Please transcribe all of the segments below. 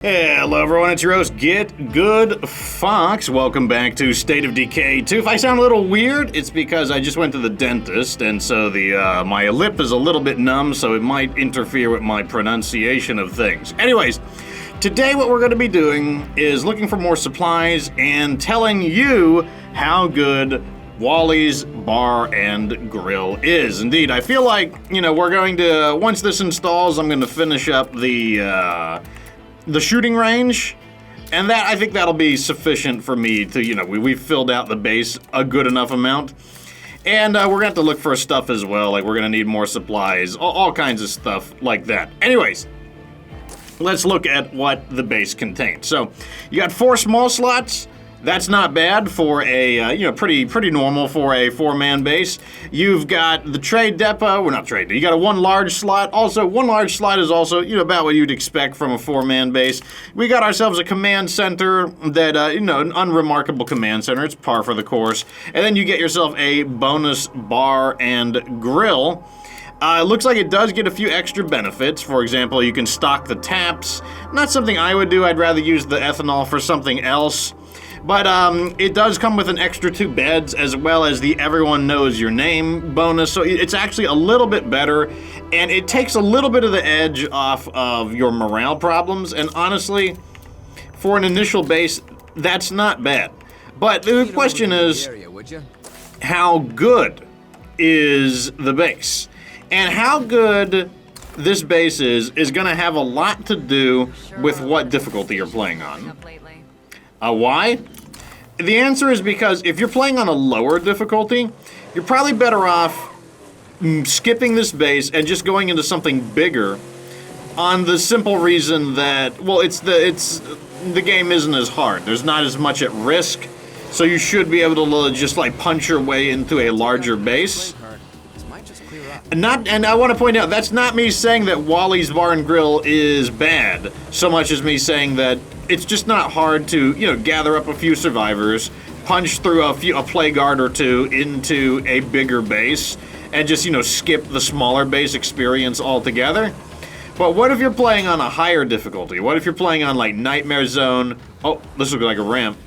Hello everyone, it's your host, Get Good Fox. Welcome back to State of Decay 2. If I sound a little weird, it's because I just went to the dentist, and so my lip is a little bit numb, so it might interfere with my pronunciation of things. Anyways, today what we're going to be doing is looking for more supplies and telling you how good Wally's Bar and Grill is. Indeed, I feel like, we're going to, once this installs, I'm going to finish up the shooting range, and that I think that'll be sufficient for me to, we've filled out the base a good enough amount, and we're gonna have to look for stuff as well, like we're gonna need more supplies, all kinds of stuff like that. Anyways, let's look at what the base contains. So, you got 4 small slots. That's not bad for a, pretty normal for a 4-man base. You've got the trade depot, well not trade, you got a 1 large slot. Also, 1 large slot is also, about what you'd expect from a 4-man base. We got ourselves a command center that, an unremarkable command center. It's par for the course. And then you get yourself a bonus bar and grill. It looks like it does get a few extra benefits. For example, you can stock the taps. Not something I would do. I'd rather use the ethanol for something else. But it does come with an extra 2 beds, as well as the everyone knows your name bonus, so it's actually a little bit better, and it takes a little bit of the edge off of your morale problems, and honestly, for an initial base, that's not bad. But the question is, how good is the base? And how good this base is going to have a lot to do with what difficulty you're playing on. Why? The answer is because if you're playing on a lower difficulty, you're probably better off skipping this base and just going into something bigger, on the simple reason that, well, the game isn't as hard. There's not as much at risk, so you should be able to just like punch your way into a larger base. And I want to point out, that's not me saying that Wally's Bar and Grill is bad, so much as me saying that it's just not hard to, gather up a few survivors, punch through a plague guard or 2 into a bigger base, and just, skip the smaller base experience altogether. But what if you're playing on a higher difficulty? What if you're playing on, like, Nightmare Zone? Oh, this looks like a ramp.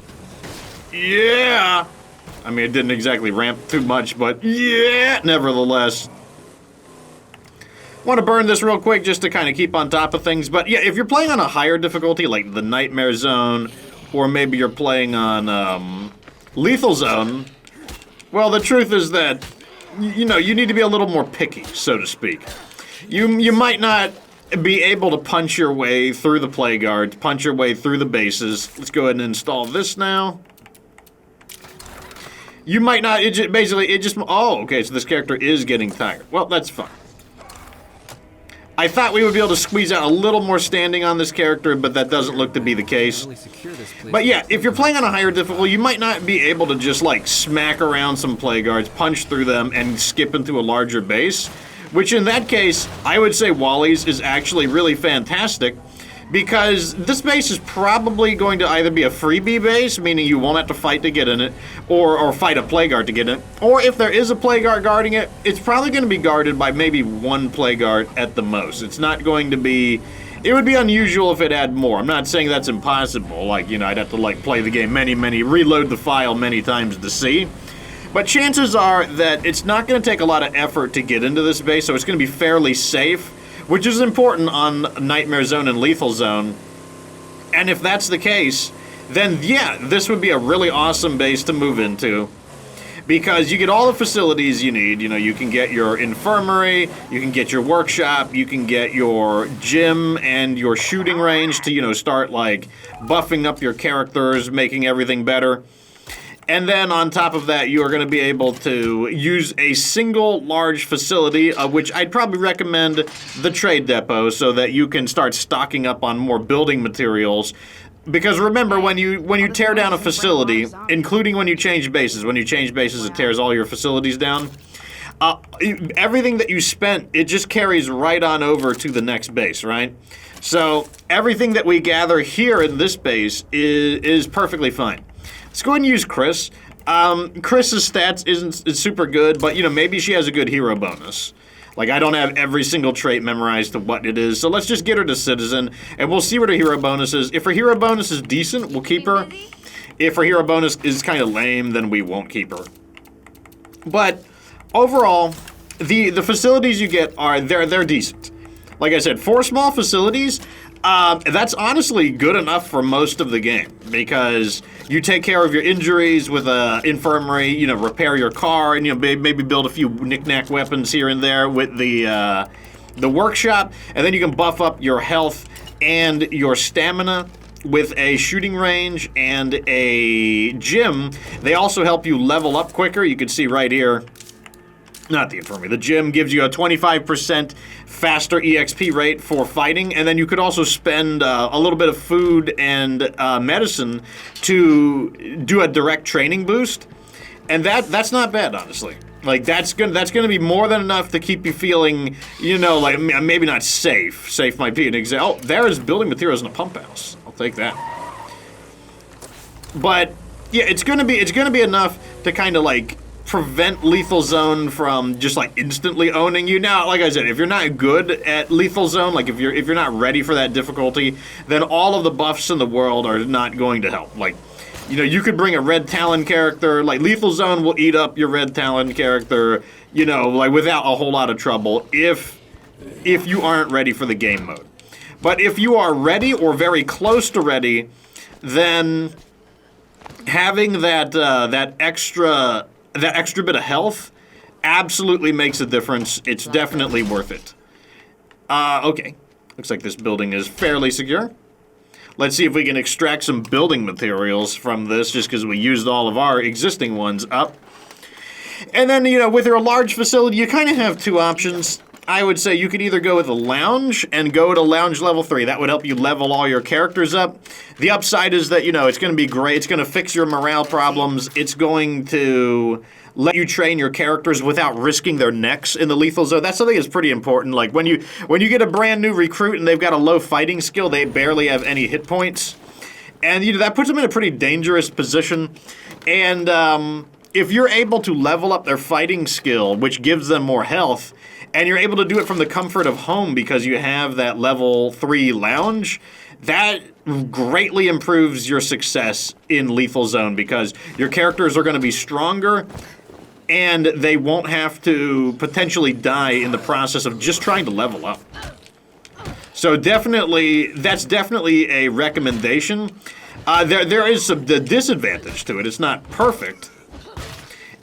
Yeah! I mean, it didn't exactly ramp too much, but yeah, nevertheless. Want to burn this real quick just to kind of keep on top of things. But yeah, if you're playing on a higher difficulty, like the Nightmare Zone, or maybe you're playing on Lethal Zone, well, the truth is that, you need to be a little more picky, so to speak. You might not be able to punch your way through the plague guards, punch your way through the bases. Let's go ahead and install this now. You might not, oh, okay, so this character is getting tired. Well, that's fine. I thought we would be able to squeeze out a little more standing on this character, but that doesn't look to be the case. But yeah, if you're playing on a higher difficulty, you might not be able to just like smack around some plague guards, punch through them, and skip into a larger base. Which in that case, I would say Wally's is actually really fantastic, because this base is probably going to either be a freebie base, meaning you won't have to fight to get in it, or fight a plague guard to get in it, or if there is a plague guard guarding it, it's probably going to be guarded by maybe 1 plague guard at the most. It's not going to be... It would be unusual if it had more. I'm not saying that's impossible, like, I'd have to, like, play the game reload the file many times to see. But chances are that it's not going to take a lot of effort to get into this base, so it's going to be fairly safe, which is important on Nightmare Zone and Lethal Zone. And if that's the case, then yeah, this would be a really awesome base to move into. Because you get all the facilities you need. You can get your infirmary, you can get your workshop, you can get your gym and your shooting range to, start like buffing up your characters, making everything better. And then on top of that, you are going to be able to use a single large facility, which I'd probably recommend the trade depot, so that you can start stocking up on more building materials. Because remember, when you tear down a facility, including when you change bases, it tears all your facilities down. Everything that you spent, it just carries right on over to the next base, right? So everything that we gather here in this base is perfectly fine. Let's go ahead and use Chris. Chris's stats isn't super good, but maybe she has a good hero bonus. Like, I don't have every single trait memorized to what it is, so let's just get her to Citizen, and we'll see what her hero bonus is. If her hero bonus is decent, we'll keep her. If her hero bonus is kind of lame, then we won't keep her. But overall, the facilities you get are, they're decent. Like I said, 4 small facilities, that's honestly good enough for most of the game, because you take care of your injuries with a infirmary, you know, repair your car, and, you know, maybe build a few knick-knack weapons here and there with the workshop, and then you can buff up your health and your stamina with a shooting range and a gym. They also help you level up quicker. You can see right here, not the infirmary, the gym gives you a 25% faster EXP rate for fighting, and then you could also spend a little bit of food and medicine to do a direct training boost, and that's not bad, honestly. Like, that's gonna be more than enough to keep you feeling, you know, like, maybe not safe. Safe might be an example. Oh, there's building materials in a pump house. I'll take that. But yeah, it's gonna be enough to kind of like prevent Lethal Zone from just like instantly owning you. Now, like I said, if you're not good at Lethal Zone, like if you're not ready for that difficulty, then all of the buffs in the world are not going to help. Like, you know, you could bring a Red Talon character, like Lethal Zone will eat up your Red Talon character, you know, like without a whole lot of trouble if you aren't ready for the game mode. But if you are ready or very close to ready, then having that extra bit of health absolutely makes a difference. It's definitely worth it. Okay. Looks like this building is fairly secure. Let's see if we can extract some building materials from this, just because we used all of our existing ones up. And then, you know, with your large facility, you kind of have 2 options. I would say you could either go with a lounge and go to lounge level 3. That would help you level all your characters up. The upside is that, you know, it's going to be great. It's going to fix your morale problems. It's going to let you train your characters without risking their necks in the Lethal Zone. That's something that's pretty important. Like, when you get a brand new recruit and they've got a low fighting skill, they barely have any hit points. And, you know, that puts them in a pretty dangerous position. And if you're able to level up their fighting skill, which gives them more health, and you're able to do it from the comfort of home because you have that level 3 lounge, that greatly improves your success in Lethal Zone, because your characters are going to be stronger and they won't have to potentially die in the process of just trying to level up. So that's definitely a recommendation. There is the disadvantage to it. It's not perfect.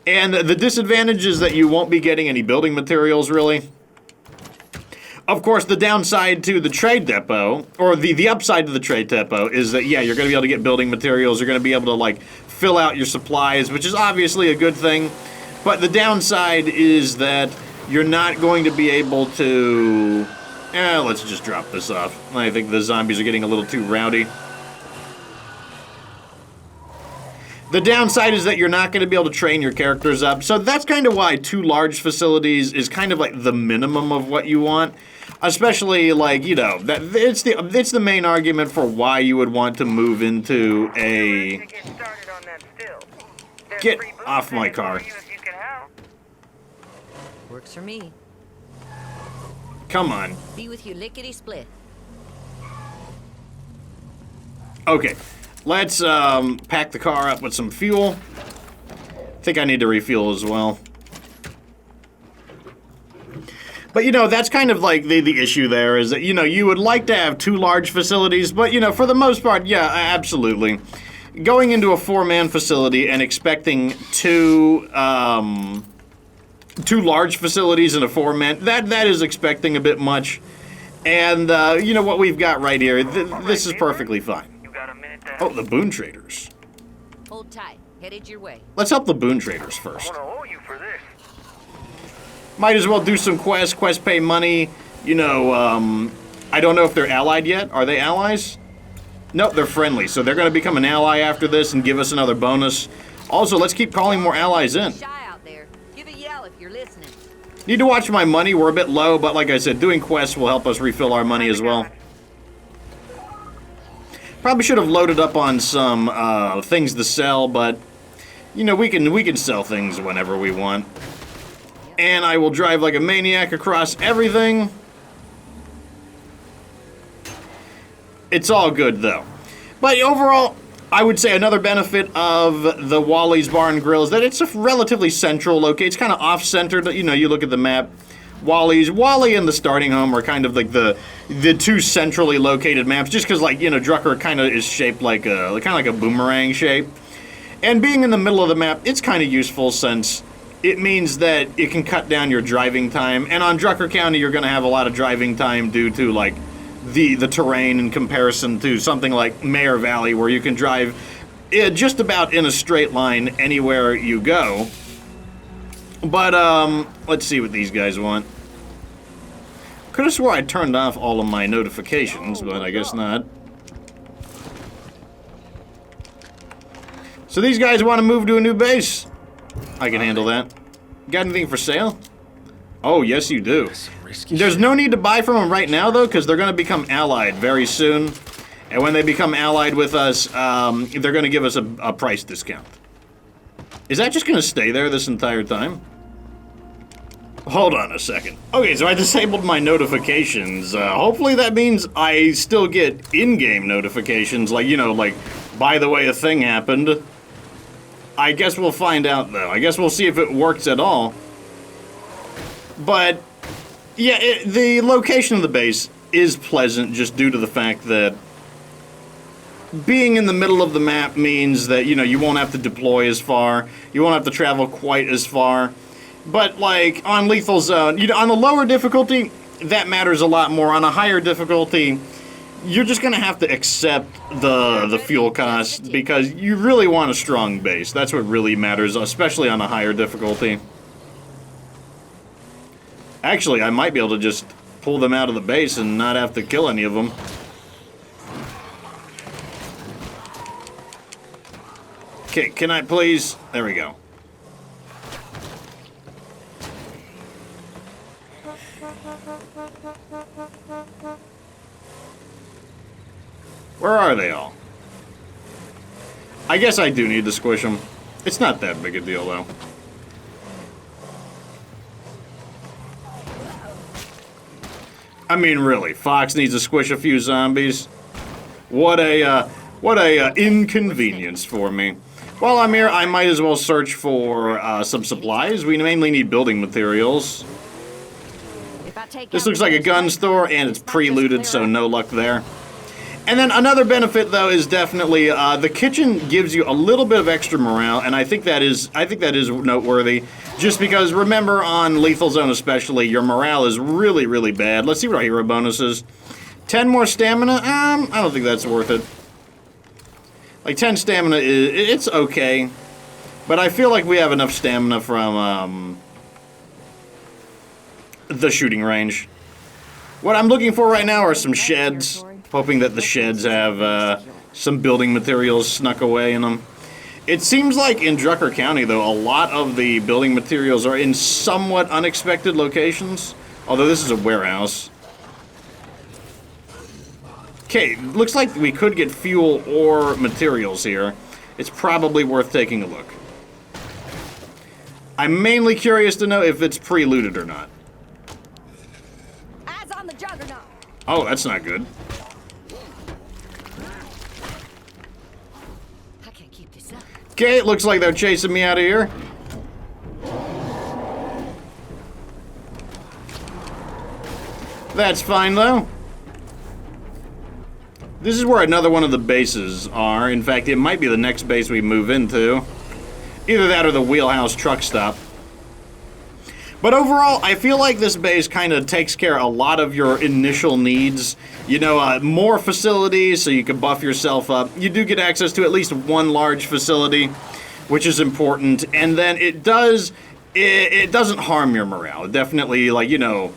And the disadvantage is that you won't be getting any building materials, really. Of course, the downside to the trade depot, or the upside to the trade depot, is that, yeah, you're going to be able to get building materials. You're going to be able to, like, fill out your supplies, which is obviously a good thing. But the downside is that you're not going to be able to... let's just drop this off. I think the zombies are getting a little too rowdy. The downside is that you're not going to be able to train your characters up. So that's kind of why 2 large facilities is kind of like the minimum of what you want. Especially, like, you know, it's the main argument for why you would want to move into a... Get off my car. Works for me. Come on. Be with you lickety split. Okay. Let's pack the car up with some fuel. I think I need to refuel as well. But, you know, that's kind of like the issue there is that, you know, you would like to have 2 large facilities, but, you know, for the most part, yeah, absolutely. Going into a 4-man facility and expecting 2 large facilities in a 4-man, that is expecting a bit much. And, you know, what we've got right here, this is perfectly fine. Oh, the boon traders. Hold tight. Headed your way. Let's help the boon traders first. Might as well do some quests. Quests pay money. You know, I don't know if they're allied yet. Are they allies? Nope, they're friendly. So they're going to become an ally after this and give us another bonus. Also, let's keep calling more allies in. Shy out there. Give a yell if you're listening. Need to watch my money. We're a bit low, but like I said, doing quests will help us refill our money as well. Probably should have loaded up on some things to sell, but you know, we can sell things whenever we want. and I will drive like a maniac across everything. It's all good, though. But overall, I would say another benefit of the Wally's Bar and Grill is that it's a relatively central location. It's kind of off-centered. You know, you look at the map. Wally and the starting home are kind of like the two centrally located maps, just because, like, you know, Drucker kind of is shaped like a boomerang shape. And being in the middle of the map, it's kind of useful since it means that it can cut down your driving time. And on Drucker County, you're going to have a lot of driving time due to, like, the terrain in comparison to something like Mayor Valley, where you can drive just about in a straight line anywhere you go. But, let's see what these guys want. Could have swore I turned off all of my notifications, but I guess not. So these guys want to move to a new base. I can handle that. Got anything for sale? Oh, yes you do. There's no need to buy from them right now, though, because they're going to become allied very soon. And when they become allied with us, they're going to give us a price discount. Is that just going to stay there this entire time? Hold on a second. Okay, so I disabled my notifications. Hopefully that means I still get in-game notifications, like, you know, like, by the way, a thing happened. I guess we'll find out, though. I guess we'll see if it works at all. But, yeah, the location of the base is pleasant just due to the fact that being in the middle of the map means that, you know, you won't have to deploy as far. You won't have to travel quite as far. But, like, on Lethal Zone, you know, on the lower difficulty, that matters a lot more. On a higher difficulty, you're just going to have to accept the fuel costs because you really want a strong base. That's what really matters, especially on a higher difficulty. Actually, I might be able to just pull them out of the base and not have to kill any of them. Okay, can I please? There we go. Where are they all? I guess I do need to squish them. It's not that big a deal, though. I mean, really, Fox needs to squish a few zombies. What a inconvenience for me. While I'm here, I might as well search for some supplies. We mainly need building materials. This looks like a gun store, and it's pre-looted, so no luck there. And then another benefit, though, is definitely the kitchen gives you a little bit of extra morale, and I think that is noteworthy. Just because, remember, on Lethal Zone especially, your morale is really, really bad. Let's see what our hero bonus is. 10 more stamina? I don't think that's worth it. Like, 10 stamina it's okay, but I feel like we have enough stamina from the shooting range. What I'm looking for right now are some sheds. Hoping that the sheds have some building materials snuck away in them. It seems like in Drucker County, though, a lot of the building materials are in somewhat unexpected locations. Although this is a warehouse. Okay, looks like we could get fuel or materials here. It's probably worth taking a look. I'm mainly curious to know if it's pre-looted or not. Eyes on the juggernaut. Oh, that's not good. Okay, it looks like they're chasing me out of here. That's fine, though. This is where another one of the bases are. In fact, it might be the next base we move into. Either that or the Wheelhouse truck stop. But overall, I feel like this base kind of takes care of a lot of your initial needs. You know, more facilities so you can buff yourself up. You do get access to at least one large facility, which is important. And then it doesn't harm your morale. Definitely, like, you know,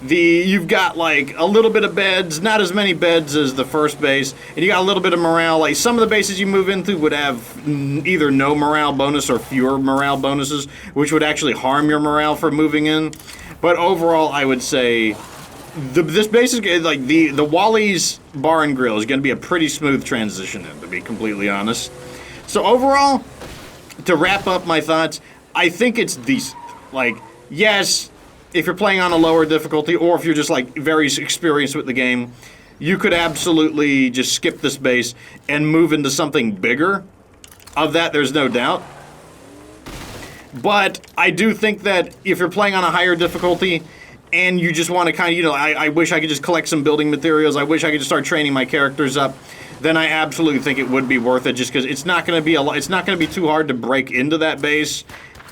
you've got like a little bit of beds, not as many beds as the first base, and you got a little bit of morale. Like some of the bases you move into would have either no morale bonus or fewer morale bonuses, which would actually harm your morale for moving in. But overall, I would say this base is like the Wally's Bar and Grill is going to be a pretty smooth transition in, to be completely honest. So overall, to wrap up my thoughts, I think it's decent. Like, yes, if you're playing on a lower difficulty, or if you're just like very experienced with the game, you could absolutely just skip this base and move into something bigger. Of that, there's no doubt. But I do think that if you're playing on a higher difficulty and you just want to kind of, you know, I wish I could just collect some building materials, I wish I could just start training my characters up, then I absolutely think it would be worth it, just because it's not going to be it's not going to be too hard to break into that base.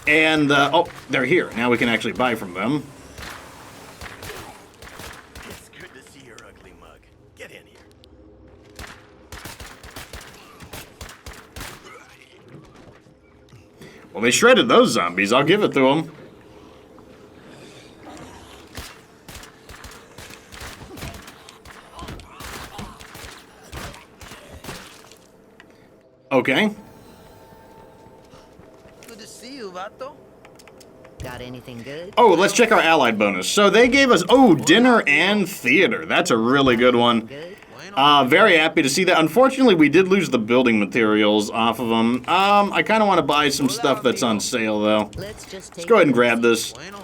And oh, they're here. Now we can actually buy from them. It's good to see your ugly mug. Get in here. Well, they shredded those zombies. I'll give it to them. Okay. Good to see you, vato. Got anything good? Oh, let's check our allied bonus. So they gave us, oh, dinner and theater. That's a really good one. Good. Very happy to see that. Unfortunately, we did lose the building materials off of them. I kind of want to buy some stuff that's on sale, though. Let's just take Let's go ahead and grab this. Bueno.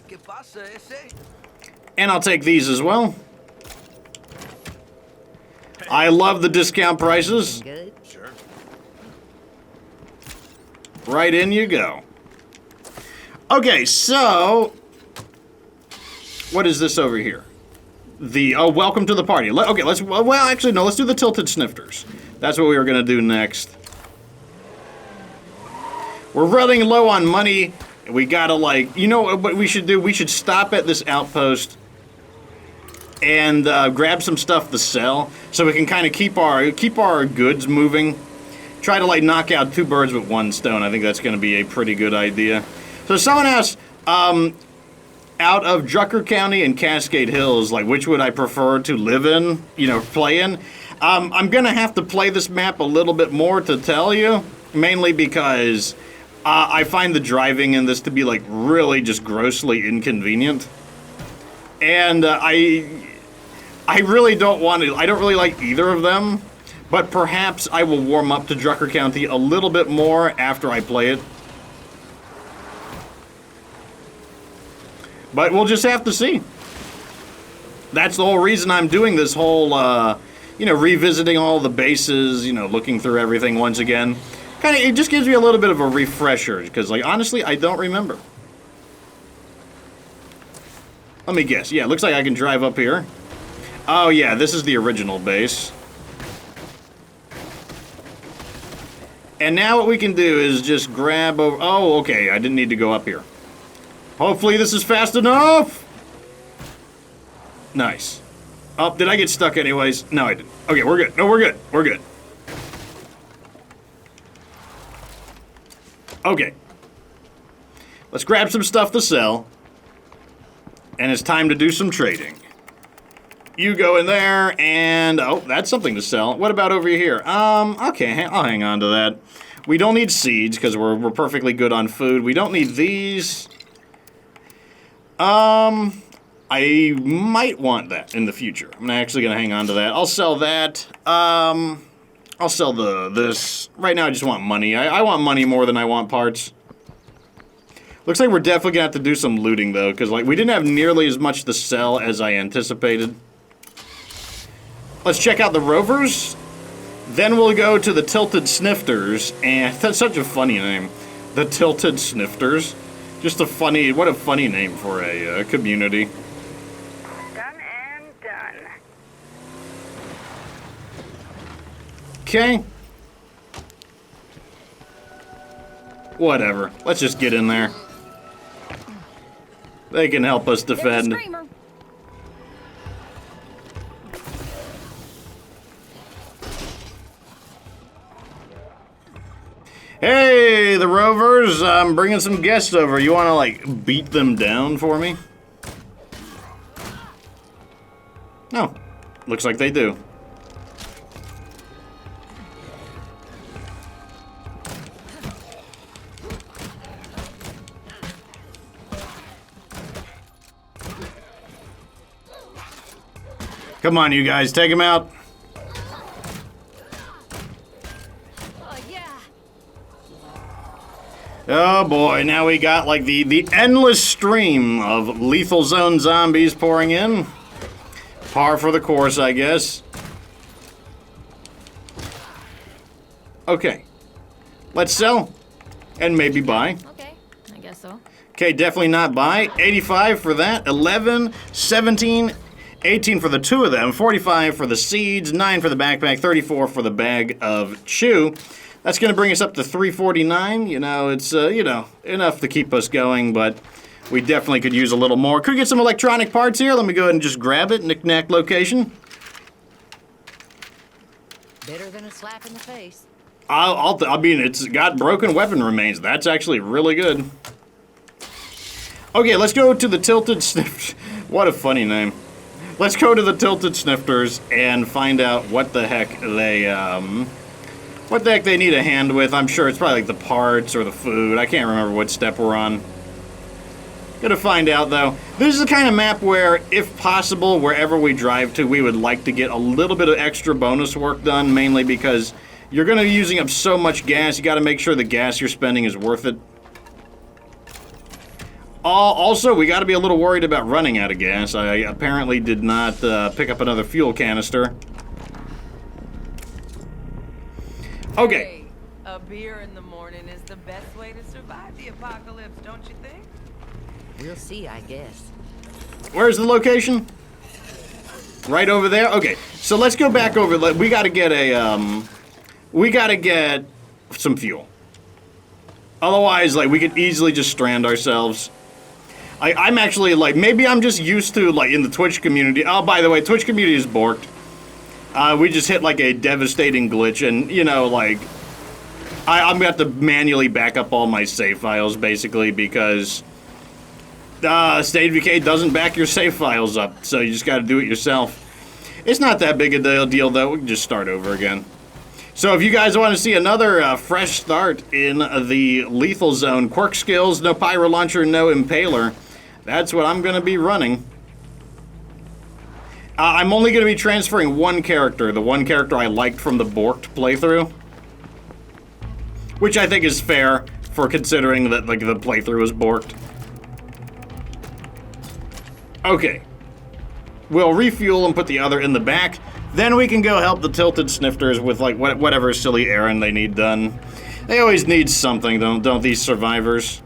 ¿Qué pasa, ese? And I'll take these as well. I love the discount prices. Good. Sure. Right in you go. Okay, so what is this over here? The welcome to the party. Okay, let's well actually no, let's do the tilted snifters. That's what we were gonna do next. We're running low on money. We gotta like, you know what we should do? We should stop at this outpost and grab some stuff to sell, so we can kind of keep our goods moving. Try to like knock out two birds with one stone. I think that's going to be a pretty good idea. So someone asked, out of Drucker County and Cascade Hills, like which would I prefer to live in? You know, play in. I'm gonna have to play this map a little bit more to tell you, mainly because I find the driving in this to be like really just grossly inconvenient. And I really don't want to, I don't really like either of them, but perhaps I will warm up to Drucker County a little bit more after I play it. But we'll just have to see. That's the whole reason I'm doing this whole, you know, revisiting all the bases, you know, looking through everything once again. Kind of, it just gives me a little bit of a refresher, because, like, honestly, I don't remember. Let me guess. Yeah, it looks like I can drive up here. Oh, yeah, this is the original base. And now what we can do is just grab over... Oh, okay, I didn't need to go up here. Hopefully this is fast enough! Nice. Oh, did I get stuck anyways? No, I didn't. Okay, we're good. No, we're good. We're good. Okay. Let's grab some stuff to sell. And it's time to do some trading. You go in there, and... Oh, that's something to sell. What about over here? Okay, I'll hang on to that. We don't need seeds, because we're perfectly good on food. We don't need these. I might want that in the future. I'm actually going to hang on to that. I'll sell that. I'll sell this. Right now, I just want money. I want money more than I want parts. Looks like we're definitely going to have to do some looting, though, because like we didn't have nearly as much to sell as I anticipated. Let's check out the rovers. Then we'll go to the Tilted Snifters, and that's such a funny name. The Tilted Snifters. Just a funny, what a funny name for a community. Done and done. Okay. Whatever. Let's just get in there. They can help us defend. Hey, the Rovers, I'm bringing some guests over. You want to, like, beat them down for me? No. Looks like they do. Come on, you guys, take him out. Oh boy, now we got like the endless stream of lethal zone zombies pouring in. Par for the course, I guess. Okay. Let's sell. And maybe buy. Okay, I guess so. Okay, definitely not buy. 85 for that. 11, 17, 18 for the two of them. 45 for the seeds. 9 for the backpack. 34 for the bag of chew. That's going to bring us up to 349. You know, it's, you know, enough to keep us going, but we definitely could use a little more. Could get some electronic parts here. Let me go ahead and just grab it. Knick-knack location. Better than a slap in the face. I mean, it's got broken weapon remains. That's actually really good. Okay, let's go to the Tilted Snifters. What a funny name. Let's go to the Tilted Snifters and find out what the heck they need a hand with. I'm sure it's probably like the parts or the food. I can't remember what step we're on. Gonna find out, though. This is the kind of map where, if possible, wherever we drive to, we would like to get a little bit of extra bonus work done, mainly because you're gonna be using up so much gas, you gotta make sure the gas you're spending is worth it. Also, we gotta be a little worried about running out of gas. I apparently did not pick up another fuel canister. Okay. Hey, a beer in the morning is the best way to survive the apocalypse, don't you think? We'll see, I guess. Where's the location? Right over there? Okay, so let's go back over. We gotta get a, we gotta get some fuel. Otherwise, like, we could easily just strand ourselves. I'm actually, like, maybe I'm just used to, like, in the Twitch community. Oh, by the way, Twitch community is borked. We just hit, like, a devastating glitch, and, you know, like, I'm gonna have to manually back up all my save files, basically, because State of Decay doesn't back your save files up, so you just gotta do it yourself. It's not that big a deal, though. We can just start over again. So if you guys want to see another fresh start in the Lethal Zone, quirk skills, no pyro launcher, no impaler, that's what I'm going to be running. I'm only going to be transferring one character, the one character I liked from the borked playthrough. Which I think is fair for considering that, like, the playthrough was borked. Okay. We'll refuel and put the other in the back. Then we can go help the Tilted Snifters with, like, whatever silly errand they need done. They always need something, don't these survivors?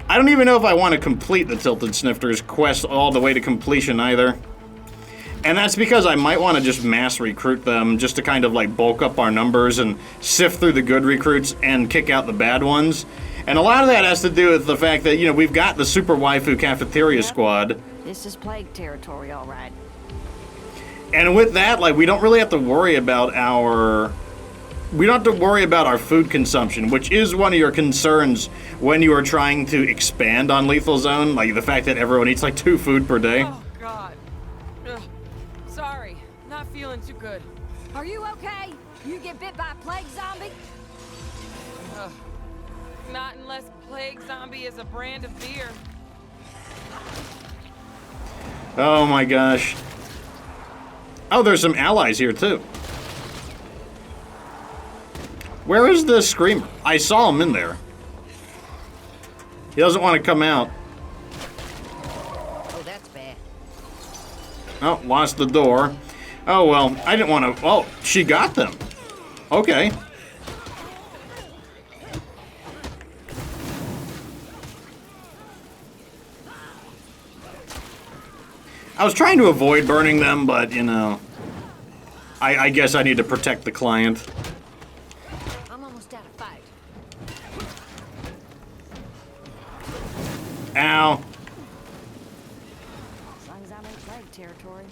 I don't even know if I want to complete the Tilted Snifters quest all the way to completion either. And that's because I might want to just mass recruit them just to kind of, like, bulk up our numbers and sift through the good recruits and kick out the bad ones. And a lot of that has to do with the fact that, you know, we've got the Super Waifu Cafeteria Squad. This is plague territory, all right. And with that, like, we don't really have to worry about our... We don't have to worry about our food consumption, which is one of your concerns when you are trying to expand on Lethal Zone. Like, the fact that everyone eats, like, 2 food per day. Oh, God. Ugh. Sorry, not feeling too good. Are you okay? You get bit by a plague zombie? Ugh. Not unless Plague Zombie is a brand of beer. Oh, my gosh. Oh, there's some allies here, too. Where is the Screamer? I saw him in there. He doesn't want to come out. Oh, that's bad. Oh, lost the door. Oh, well, I didn't want to... Oh, she got them. Okay. I was trying to avoid burning them, but, you know, I guess I need to protect the client. I'm almost out of fight. Ow. As long as I'm in plague territory,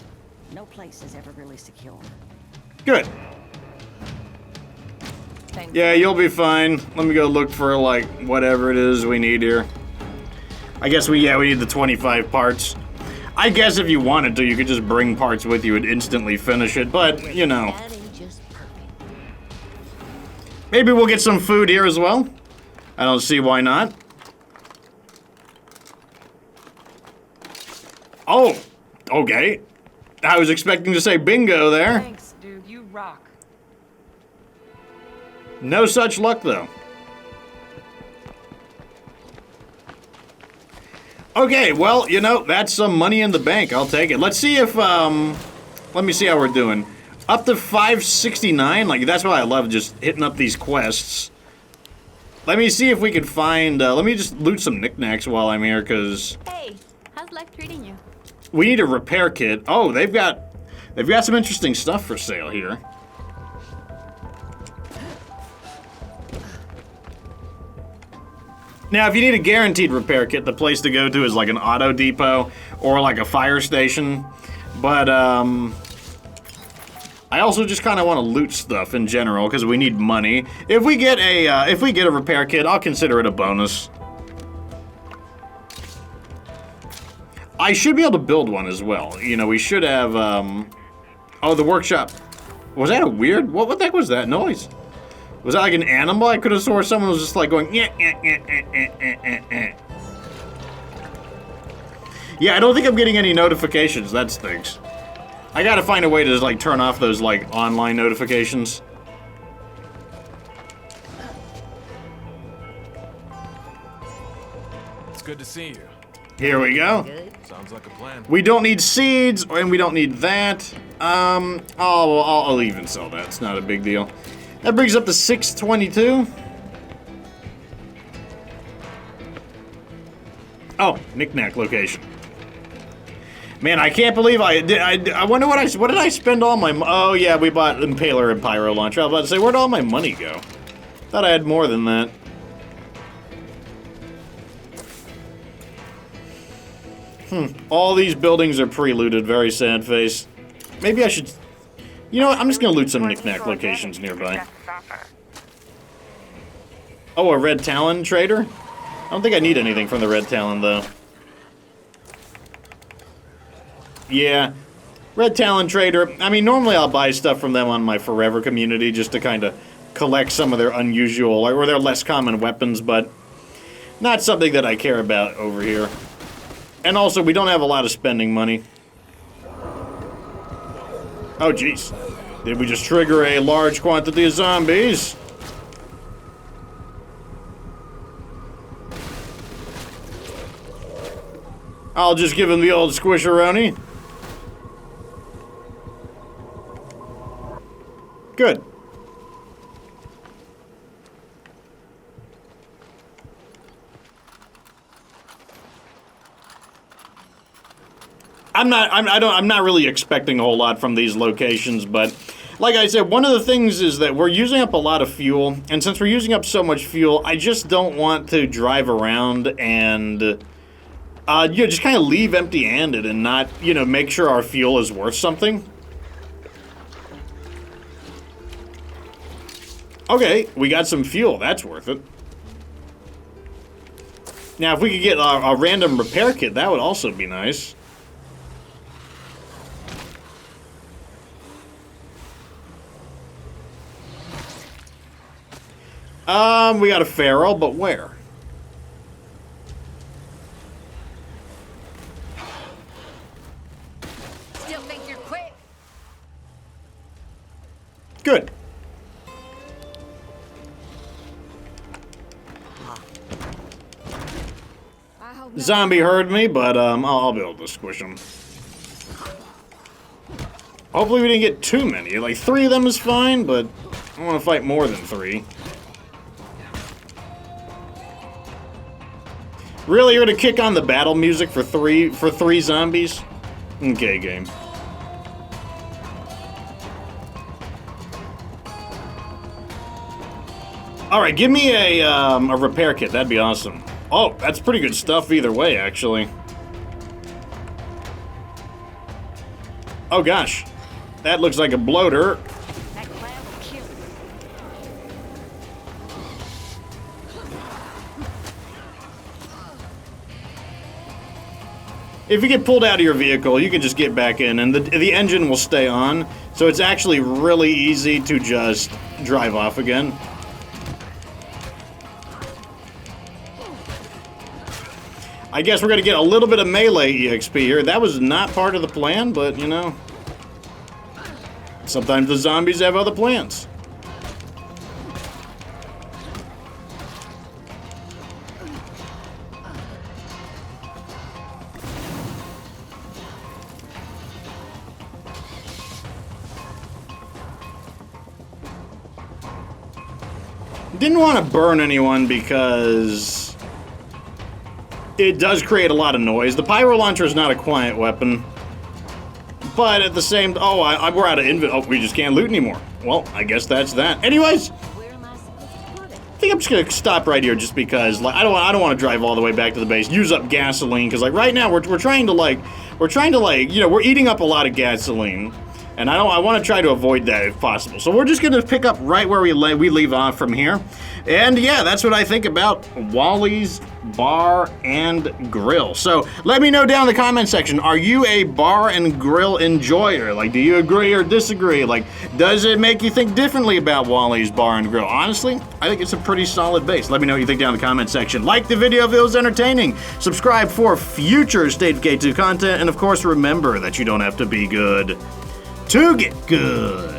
no place is ever really secure. Good. Thanks. Yeah, you'll be fine. Let me go look for, like, whatever it is we need here. I guess we need the 25 parts. I guess if you wanted to, you could just bring parts with you and instantly finish it, but, you know. That ain't just perfect. Maybe we'll get some food here as well. I don't see why not. Oh, okay. I was expecting to say bingo there. Thanks, dude. You rock. No such luck, though. Okay, well, you know, that's some money in the bank. I'll take it. Let's see if, let me see how we're doing. Up to 569, like, that's why I love just hitting up these quests. Let me see if we can find, let me just loot some knickknacks while I'm here, because Hey, how's life treating you? we need a repair kit. Oh, they've got some interesting stuff for sale here. Now, if you need a guaranteed repair kit, the place to go to is like an auto depot or like a fire station. But, I also just kind of want to loot stuff in general because we need money. If we get a repair kit, I'll consider it a bonus. I should be able to build one as well. You know, we should have, oh, the workshop. Was that a weird, what the heck was that noise? Was that like an animal? I could have swore someone was just like going, yeah, Yeah, I don't think I'm getting any notifications. That stinks. I gotta find a way to just, like, turn off those, like, online notifications. It's good to see you. Here we go. Good. Sounds like a plan. We don't need seeds, and we don't need that. I'll even sell that. It's not a big deal. That brings up to 622. Oh, knickknack location. Man, I can't believe I wonder what did I spend all my, oh yeah, we bought Impaler and Pyro Launcher. I was about to say, where'd all my money go? Thought I had more than that. All these buildings are pre-looted, very sad face. Maybe I should, you know what, I'm just gonna loot some knickknack locations nearby. Oh, a Red Talon trader? I don't think I need anything from the Red Talon, though. Yeah, Red Talon Trader. I mean, normally I'll buy stuff from them on my Forever community just to kind of collect some of their unusual, or their less common weapons, but not something that I care about over here. And also, we don't have a lot of spending money. Oh, jeez. Did we just trigger a large quantity of zombies? I'll just give him the old squisheroni. Good. I'm not really expecting a whole lot from these locations, but like I said, one of the things is that we're using up a lot of fuel, and since we're using up so much fuel, I just don't want to drive around and just kind of leave empty-handed and not, you know, make sure our fuel is worth something. Okay, we got some fuel. That's worth it. Now, if we could get a random repair kit, that would also be nice. We got a feral, but where? Still think you're quick? Good. Zombie heard me, but I'll be able to squish him. Hopefully we didn't get too many. Like, 3 of them is fine, but I want to fight more than 3. Really, you're gonna kick on the battle music for three zombies? Okay, game. All right, give me a repair kit. That'd be awesome. Oh, that's pretty good stuff either way, actually. Oh gosh, that looks like a bloater. That cloud will kill you. If you get pulled out of your vehicle, you can just get back in, and the engine will stay on, so it's actually really easy to just drive off again. I guess we're going to get a little bit of melee EXP here. That was not part of the plan, but, you know, sometimes the zombies have other plans. Didn't want to burn anyone because it does create a lot of noise. The pyro launcher is not a quiet weapon. But at the same... Oh, we're out of inventory. Oh, we just can't loot anymore. Well, I guess that's that. Anyways, Where am I supposed to put it? I think I'm just gonna stop right here just because, like, I don't want to drive all the way back to the base, use up gasoline, because, like, right now we're trying to, you know, we're eating up a lot of gasoline, and I want to try to avoid that if possible. So we're just gonna pick up right where we leave off from here, and yeah, that's what I think about Wally's Bar and Grill. So let me know down in the comment section, are you a bar and grill enjoyer? Like, do you agree or disagree? Like, does it make you think differently about Wally's Bar and Grill? Honestly, I think it's a pretty solid base. Let me know what you think down in the comment section. Like the video if it was entertaining. Subscribe for future State of K2 content. And of course, remember that you don't have to be good to get good.